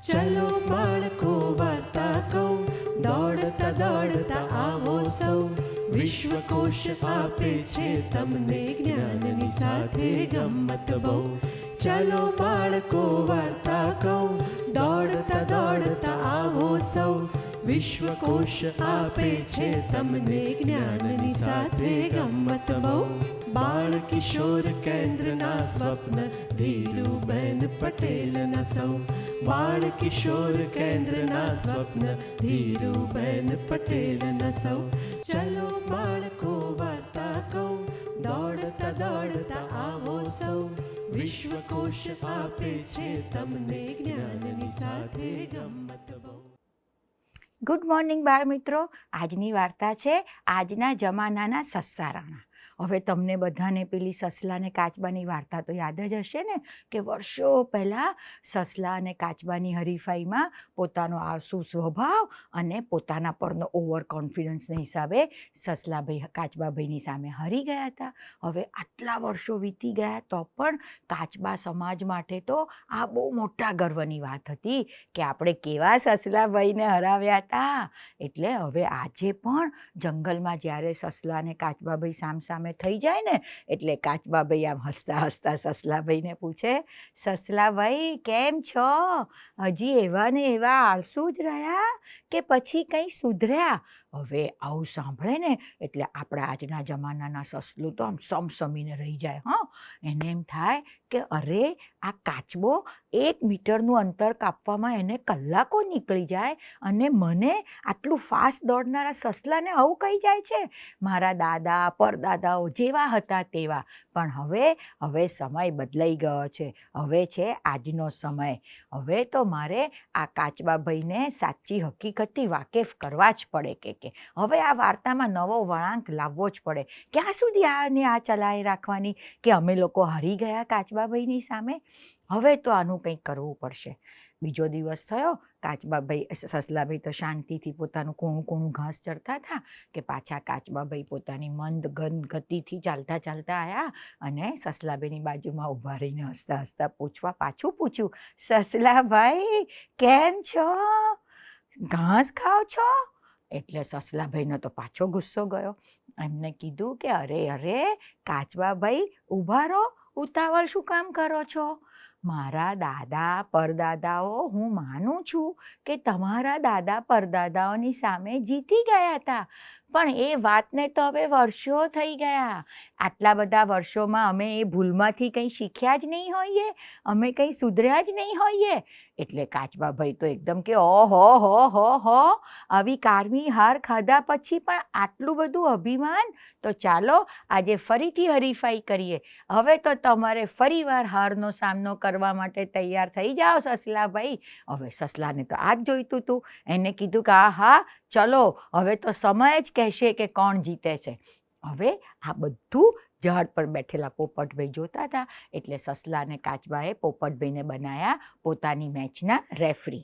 ચલો બાળકો વાર્તા કહું, દોડતા દોડતા આવો સૌ. વિશ્વકોશ આપે છે તમને જ્ઞાનની સાથે ગમ્મત બહુ. ચલો બાળકો વાર્તા કહું, દોડતા દોડતા આવો સૌ. વિશ્વકોશ આપે છે તમને જ્ઞાનની સાથે ગમ્મત બહુ. બાળ કિશોર કેન્દ્રના સ્વપ્ન ધીરુબેન પટેલના સૌ. બાળ કિશોર કેન્દ્રના સ્વપ્ન ધીરુબેન પટેલના સૌ. ચલો બાળકો વાર્તા કહું, દોડતા દોડતા આવો સૌ. વિશ્વકોશ આપે છે તમને જ્ઞાનની સાથે ગમ્મત બહુ. ગુડ મોર્નિંગ બાળ મિત્રો. આજની વાર્તા છે આજના જમાનાના સસ્સા રાણા. હવે તમને બધાને પેલી સસલા અને કાચબાની વાર્તા તો યાદ જ હશે ને, કે વર્ષો પહેલાં સસલા અને કાચબાની હરીફાઈમાં પોતાનો આળસુ સ્વભાવ અને પોતાના પરનો ઓવર કોન્ફિડન્સના હિસાબે સસલાભાઈ કાચબાભાઈની સામે હારી ગયા હતા. હવે આટલા વર્ષો વીતી ગયા તો પણ કાચબા સમાજ માટે તો આ બહુ મોટા ગર્વની વાત હતી કે આપણે કેવા સસલાભાઈને હરાવ્યા હતા. એટલે હવે આજે પણ જંગલમાં જ્યારે સસલા અને કાચબાભાઈ સામસામે થઈ જાય ને, એટલે કાચબાભાઈ આમ હસતા હસતા સસલાભાઈને પૂછે, સસલાભાઈ કેમ છો? હજી એવા ને એવા આળસુ જ રહ્યા કે પછી કંઈ સુધર્યા? હવે આવું સાંભળે ને એટલે આપણા આજના જમાનાના સસલું તો આમ સમસમીને રહી જાય. એને એમ થાય કે અરે આ કાચબો 1 મીટરનું અંતર કાપવામાં એને કલાકો નીકળી જાય અને મને આટલું ફાસ્ટ દોડનારા સસલાને આવું કહી જાય છે. મારા દાદા પરદાદાઓ જેવા હતા તેવા. પણ હવે સમય બદલાઈ ગયો છે. હવે છે આજનો સમય. હવે તો મારે આ કાચબાભાઈને સાચી હકીકતથી વાકેફ કરવા જ પડે કે હવે આ વાર્તામાં નવો વળાંક લાવવો જ પડે. ક્યાં સુધી આને આ ચલાવી રાખવાની કે અમે લોકો હારી ગયા કાચબાભાઈની સામે? હવે તો આનું કંઈક કરવું પડશે. બીજો દિવસ થયો. કાચબાભાઈ સસલાભાઈ તો શાંતિથી પોતાનું કૂણું ઘાસ ચરતા હતા કે પાછા કાચબાભાઈ પોતાની મંદ ગતિથી ચાલતા ચાલતા આવ્યા અને સસલાભાઈની બાજુમાં ઊભા રહીને હસતા હસતા પાછું પૂછ્યું, સસલાભાઈ કેમ છો? ઘાસ ખાઓ છો? એટલે સસલાભાઈનો તો પાછો ગુસ્સો ગયો. એમને કીધું કે અરે કાચબાભાઈ ઊભા રહો, ઉતાવળ શું કામ કરો છો? મારા દાદા પરદાદાઓ, હું માનું છું કે તમારા દાદા પરદાદાઓની સામે જીતી ગયા હતા, પણ એ વાતને તો હવે વર્ષો થઈ ગયા. આટલા બધા વર્ષોમાં અમે એ ભૂલમાંથી કંઈ શીખ્યા જ નહીં હોઈએ, અમે કંઈ સુધર્યા જ નહીં હોઈએ. એટલે કાચબાભાઈ તો એકદમ કે હો આવી કારમી હાર ખાધા પછી પણ આટલું બધું અભિમાન? તો ચાલો આજે ફરીથી હરીફાઈ કરીએ. હવે તો તમારે ફરીવાર હારનો સામનો કરવા માટે તૈયાર થઈ જાઓ સસલાભાઈ. હવે સસલાને તો આ જ જોઈતું હતું. એને કીધું કે હા ચલો, હવે તો સમય જ કહેશે કે કોણ જીતે છે. હવે આ બધું ઝાડ પર બેઠેલા પોપટભાઈ જોતા હતા. એટલે સસલા અને કાચબાએ પોપટભાઈને બનાવ્યા પોતાની મેચના રેફરી.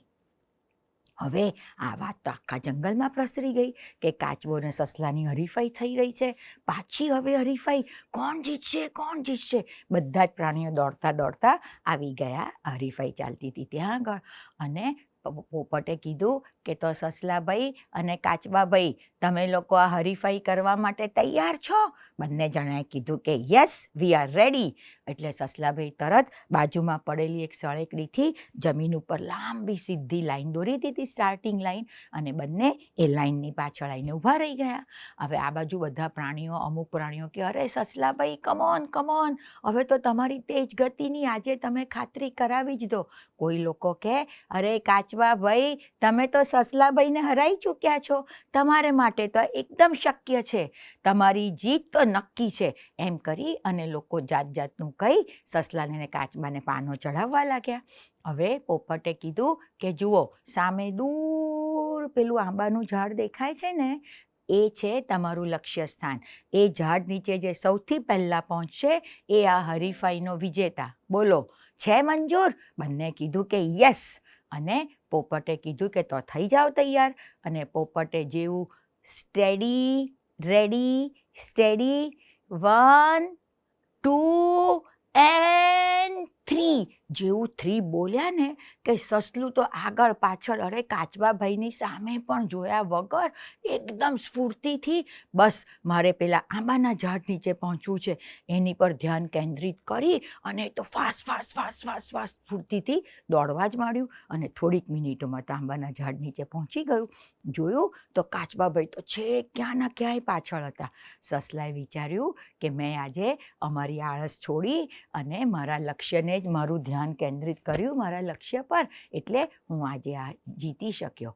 હવે આ વાત તો આખા જંગલમાં પ્રસરી ગઈ કે કાચબો અને સસલાની હરીફાઈ થઈ રહી છે. પાછી હવે હરીફાઈ, કોણ જીતશે? બધા જ પ્રાણીઓ દોડતા દોડતા આવી ગયા. હરીફાઈ ચાલતી હતી ત્યાં આગળ. અને પોપટે કીધું કે તો સસલાભાઈ અને કાચબાભાઈ, તમે લોકો આ હરીફાઈ કરવા માટે તૈયાર છો? બંને જણાએ કીધું કે યસ, વી આર રેડી. એટલે સસલાભાઈ તરત બાજુમાં પડેલી એક સળેકડીથી જમીન ઉપર લાંબી સીધી લાઈન દોરી દીધી, સ્ટાર્ટિંગ લાઈન, અને બંને એ લાઈનની પાછળ આવીને ઊભા રહી ગયા. હવે આ બાજુ બધા પ્રાણીઓ, અમુક પ્રાણીઓ કે અરે સસલાભાઈ કમોન, હવે તો તમારી તેજ ગતિની આજે તમે ખાતરી કરાવી જ દો. કોઈ લોકો કે અરે કાચબાભાઈ, તમે તો સસલાભાઈને હરાઈ ચૂક્યા છો, તમારે માટે તો એકદમ શક્ય છે, તમારી જીત તો નક્કી છે. એમ કરી અને લોકો જાતનું કહી સસલાને અને કાચબાને પાનો ચડાવવા લાગ્યા. હવે પોપટે કીધું કે જુઓ, સામે દૂર પેલું આંબાનું ઝાડ દેખાય છે ને, એ છે તમારું લક્ષ્ય સ્થાન. એ ઝાડ નીચે જે સૌથી પહેલાં પહોંચશે એ આ હરીફાઈનો વિજેતા. બોલો, છે મંજૂર? બંને કીધું કે યસ. અને પોપટે કીધું કે તો થઈ જાઓ તૈયાર. અને પોપટે જેવું સ્ટેડી રેડી 1 2 and 3 જેવું 3 બોલ્યા ને કે સસલું તો આગળ પાછળ અરે કાચબાભાઈની સામે પણ જોયા વગર એકદમ સ્ફૂર્તિથી બસ મારે પેલા આંબાના ઝાડ નીચે પહોંચવું છે એની પર ધ્યાન કેન્દ્રિત કરી અને તો ફાસ્ટ સ્ફૂર્તિથી દોડવા જ માંડ્યું અને થોડીક મિનિટોમાં તો આંબાના ઝાડ નીચે પહોંચી ગયું. જોયું તો કાચબાભાઈ તો છેક ક્યાંના ક્યાંય પાછળ હતા. સસલાએ વિચાર્યું કે મેં આજે અમારી આળસ છોડી અને મારા લક્ષ્યને જ મારું ધ્યાન કેન્દ્રિત કર્યું મારા લક્ષ્ય પર, એટલે હું આજે આ જીતી શક્યો.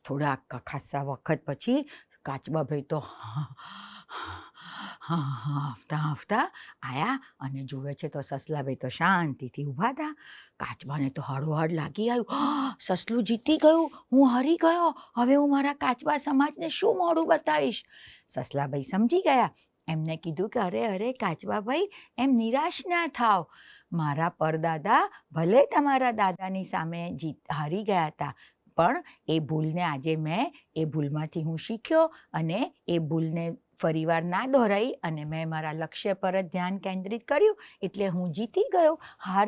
થોડા ખાસા વખત પછી કાચબાભાઈ તો હાંફતા આયા અને જુએ છે તો સસલાભાઈ તો શાંતિથી ઊભા હતા. કાચબાને તો હળવળ લાગી આવ્યું, સસલું જીતી ગયું, હું હારી ગયો, હવે હું મારા કાચબા સમાજને શું મોઢું બતાવીશ. સસલાભાઈ સમજી ગયા. એમને કીધું કે અરે કાચબાભાઈ એમ નિરાશ ના થાવ, મારા પરદાદા ભલે તમારા દાદાની સામે હારી ગયા હતા પણ એ ભૂલને આજે મેં એ ભૂલમાંથી હું શીખ્યો અને એ ભૂલને ફરીવાર ના દોહરાઈ અને મેં મારા લક્ષ્ય પર જ ધ્યાન કેન્દ્રિત કર્યું એટલે હું જીતી ગયો. હાર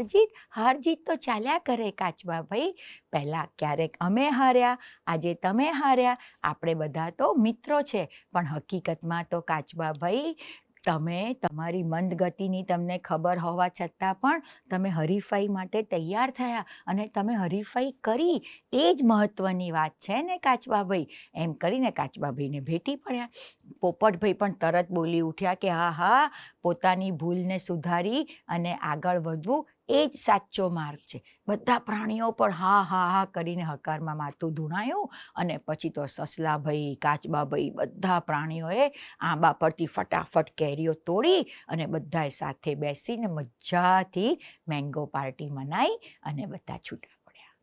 જીત તો ચાલ્યા કરે કાચબાભાઈ, પહેલાં ક્યારેક અમે હાર્યા, આજે તમે હાર્યા, આપણે બધા તો મિત્રો છે. પણ હકીકતમાં તો કાચબાભાઈ તમે તમારી મંદ ગતિની તમને ખબર હોવા છતાં પણ તમે હરીફાઈ માટે તૈયાર થયા અને તમે હરીફાઈ કરી, એ જ મહત્ત્વની વાત છે ને કાચબાભાઈ. એમ કરીને કાચબાભાઈને ભેટી પડ્યા. પોપટભાઈ પણ તરત બોલી ઉઠ્યા કે હા, પોતાની ભૂલને સુધારી અને આગળ વધવું એ જ સાચો માર્ગ છે. બધા પ્રાણીઓ પણ હા કરીને હકારમાં માથું ધૂણાયું અને પછી તો સસલાભાઈ, કાચબાભાઈ બધા પ્રાણીઓએ આંબા પરથી ફટાફટ કેરીઓ તોડી અને બધાએ સાથે બેસીને મજાથી મેંગો પાર્ટી મનાઈ અને બધા છૂટા પડ્યા.